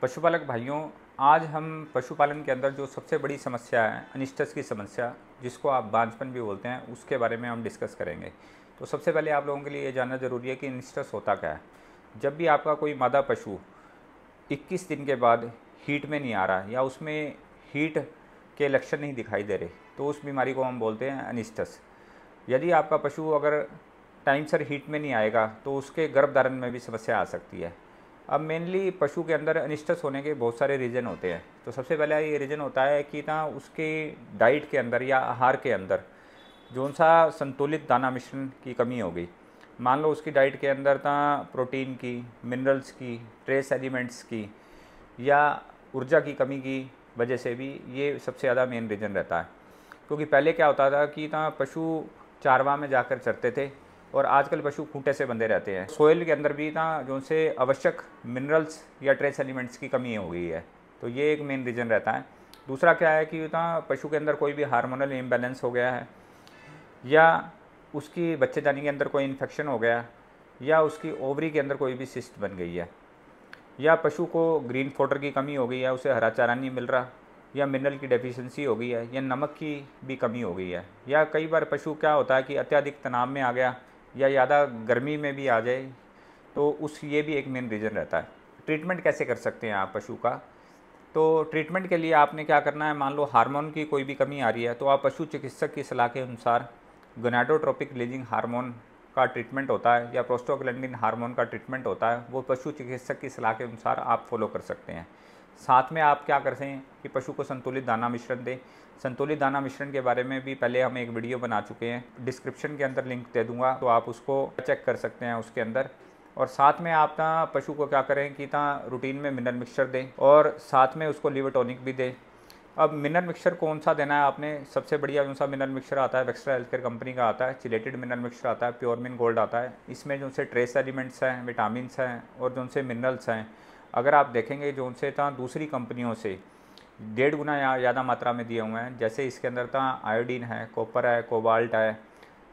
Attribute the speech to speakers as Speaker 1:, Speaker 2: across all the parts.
Speaker 1: पशुपालक भाइयों, आज हम पशुपालन के अंदर जो सबसे बड़ी समस्या है अनिस्टस की समस्या, जिसको आप बांझपन भी बोलते हैं, उसके बारे में हम डिस्कस करेंगे। तो सबसे पहले आप लोगों के लिए ये जानना ज़रूरी है कि अनिस्टस होता क्या है। जब भी आपका कोई मादा पशु 21 दिन के बाद हीट में नहीं आ रहा या उसमें हीट के लक्षण नहीं दिखाई दे रहे, तो उस बीमारी को हम बोलते हैं अनिस्टस। यदि आपका पशु अगर टाइम सर हीट में नहीं आएगा तो उसके गर्भधारण में भी समस्या आ सकती है। अब मेनली पशु के अंदर अनिस्टस होने के बहुत सारे रीज़न होते हैं। तो सबसे पहला ये रीज़न होता है कि ना उसके डाइट के अंदर या आहार के अंदर जो सा संतुलित दाना मिश्रण की कमी हो गई। मान लो उसकी डाइट के अंदर था प्रोटीन की, मिनरल्स की, ट्रेस एलिमेंट्स की या ऊर्जा की कमी की वजह से भी ये सबसे ज़्यादा मेन रीज़न रहता है। क्योंकि पहले क्या होता था कि ना पशु चारवा में जाकर चरते थे और आजकल पशु खूंटे से बंधे रहते हैं। सोइल के अंदर भी ना जो उनसे आवश्यक मिनरल्स या ट्रेस एलिमेंट्स की कमी हो गई है, तो ये एक मेन रीज़न रहता है। दूसरा क्या है कि ना पशु के अंदर कोई भी हार्मोनल इम्बैलेंस हो गया है या उसकी बच्चेदानी के अंदर कोई इन्फेक्शन हो गया या उसकी ओवरी के अंदर कोई भी सिस्ट बन गई है या पशु को ग्रीन फॉडर की कमी हो गई है, उसे हरा चारा नहीं मिल रहा या मिनरल की डेफिशिएंसी हो गई है या नमक की भी कमी हो गई है या कई बार पशु क्या होता है कि अत्यधिक तनाव में आ गया या ज़्यादा गर्मी में भी आ जाए, तो ये भी एक मेन रीज़न रहता है। ट्रीटमेंट कैसे कर सकते हैं आप पशु का? तो ट्रीटमेंट के लिए आपने क्या करना है, मान लो हार्मोन की कोई भी कमी आ रही है तो आप पशु चिकित्सक की सलाह के अनुसार गोनाडोट्रोपिक रिलीजिंग हार्मोन का ट्रीटमेंट होता है या प्रोस्टाग्लैंडिन हार्मोन का ट्रीटमेंट होता है, वो पशु चिकित्सक की सलाह के अनुसार आप फॉलो कर सकते हैं। साथ में आप क्या करते हैं कि पशु को संतुलित दाना मिश्रण दें। संतुलित दाना मिश्रण के बारे में भी पहले हम एक वीडियो बना चुके हैं, डिस्क्रिप्शन के अंदर लिंक दे दूंगा, तो आप उसको चेक कर सकते हैं उसके अंदर। और साथ में आप ना पशु को क्या करें कि ना रूटीन में मिनरल मिक्सचर दें और साथ में उसको लिवर टॉनिक भी दें। अब मिनरल मिक्सचर कौन सा देना है आपने? सबसे बढ़िया कौन सा मिनरल मिक्सचर आता है, वेक्स्ट्रा हेल्थकेयर कंपनी का आता है, चिलेटेड मिनरल मिक्सचर आता है, प्योरमिन गोल्ड आता है। इसमें जो से ट्रेस एलिमेंट्स हैं, विटामिन हैं और जो से मिनरल्स हैं, अगर आप देखेंगे जो उनसे था दूसरी कंपनियों से 1.5 गुना ज़्यादा मात्रा में दिए हुए हैं। जैसे इसके अंदर था आयोडीन है, कॉपर है, कोबाल्ट है,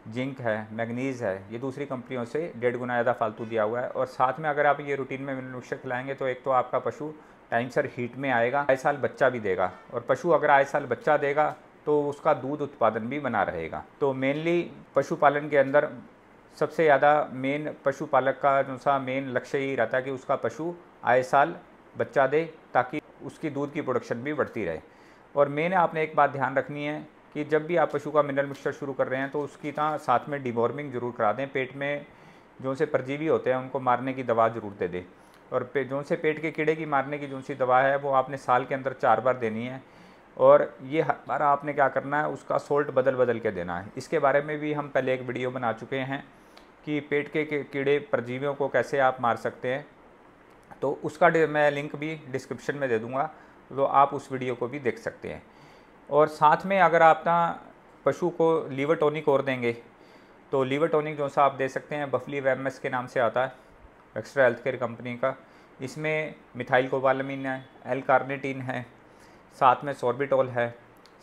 Speaker 1: जिंक है, मैग्नीज़ है, ये दूसरी कंपनियों से 1.5 गुना ज़्यादा फालतू दिया हुआ है। और साथ में अगर आप ये रूटीन में मिनरल मिक्सचर खिलाएंगे तो एक तो आपका पशु टाइम सर हीट में आएगा, आए साल बच्चा भी देगा, और पशु अगर आए साल बच्चा देगा तो उसका दूध उत्पादन भी बना रहेगा। तो मेनली पशुपालन के अंदर सबसे ज़्यादा मेन पशुपालक का जो सा मेन लक्ष्य यही रहता है कि उसका पशु आए साल बच्चा दे ताकि उसकी दूध की प्रोडक्शन भी बढ़ती रहे। और मेन आपने एक बात ध्यान रखनी है कि जब भी आप पशु का मिनरल मिक्सचर शुरू कर रहे हैं तो उसकी साथ में डिवॉर्मिंग जरूर करा दें। पेट में जो से परजीवी होते हैं उनको मारने की दवा जरूर दे दें। और जो से पेट के कीड़े की मारने की जो सी दवा है वो आपने साल के अंदर 4 बार देनी है। और ये हर बार आपने क्या करना है, उसका सोल्ट बदल बदल के देना है। इसके बारे में भी हम पहले एक वीडियो बना चुके हैं कि पेट के कीड़े परजीवियों को कैसे आप मार सकते हैं, तो उसका मैं लिंक भी डिस्क्रिप्शन में दे दूंगा, तो आप उस वीडियो को भी देख सकते हैं। और साथ में अगर आप ना पशु को लीवर टॉनिक और देंगे तो लीवर टॉनिक जो सा आप दे सकते हैं, बफली वेमएस के नाम से आता है, एक्स्ट्रा हेल्थकेयर कंपनी का। इसमें मिथाइल कोबालामिन है, एल कार्निटीन है, साथ में सॉर्बिटॉल है,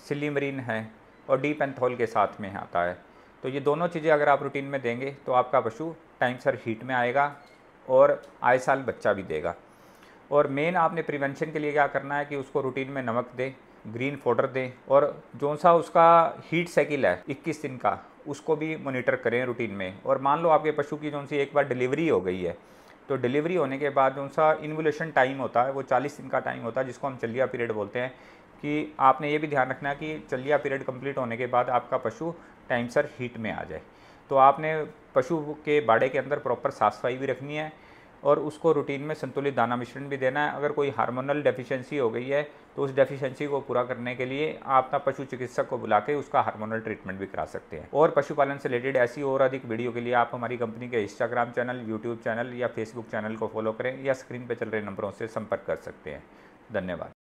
Speaker 1: सिलीमरीन है और डी पेंथोल के साथ में आता है। तो ये दोनों चीज़ें अगर आप रूटीन में देंगे तो आपका पशु टाइम सर हीट में आएगा और आए साल बच्चा भी देगा। और मेन आपने प्रिवेंशन के लिए क्या करना है कि उसको रूटीन में नमक दें, ग्रीन फॉडर दें, और जो सा उसका हीट साइकिल है 21 दिन का, उसको भी मॉनिटर करें रूटीन में। और मान लो आपके पशु की जो सी एक बार डिलीवरी हो गई है, तो डिलीवरी होने के बाद जो सा इन्वोल्यूशन टाइम होता है वो 40 दिन का टाइम होता है, जिसको हम चलिया पीरियड बोलते हैं। कि आपने ये भी ध्यान रखना है कि चलिया पीरियड कंप्लीट होने के बाद आपका पशु टाइम सर हीट में आ जाए। तो आपने पशु के बाड़े के अंदर प्रॉपर साफ सफाई भी रखनी है और उसको रूटीन में संतुलित दाना मिश्रण भी देना है। अगर कोई हार्मोनल डेफिशिएंसी हो गई है तो उस डेफिशिएंसी को पूरा करने के लिए आप अपना पशु चिकित्सक को बुला के उसका हार्मोनल ट्रीटमेंट भी करा सकते हैं। और पशुपालन से रिलेटेड ऐसी और अधिक वीडियो के लिए आप हमारी कंपनी के इंस्टाग्राम चैनल, यूट्यूब चैनल या फेसबुक चैनल को फॉलो करें या स्क्रीन पर चल रहे नंबरों से संपर्क कर सकते हैं। धन्यवाद।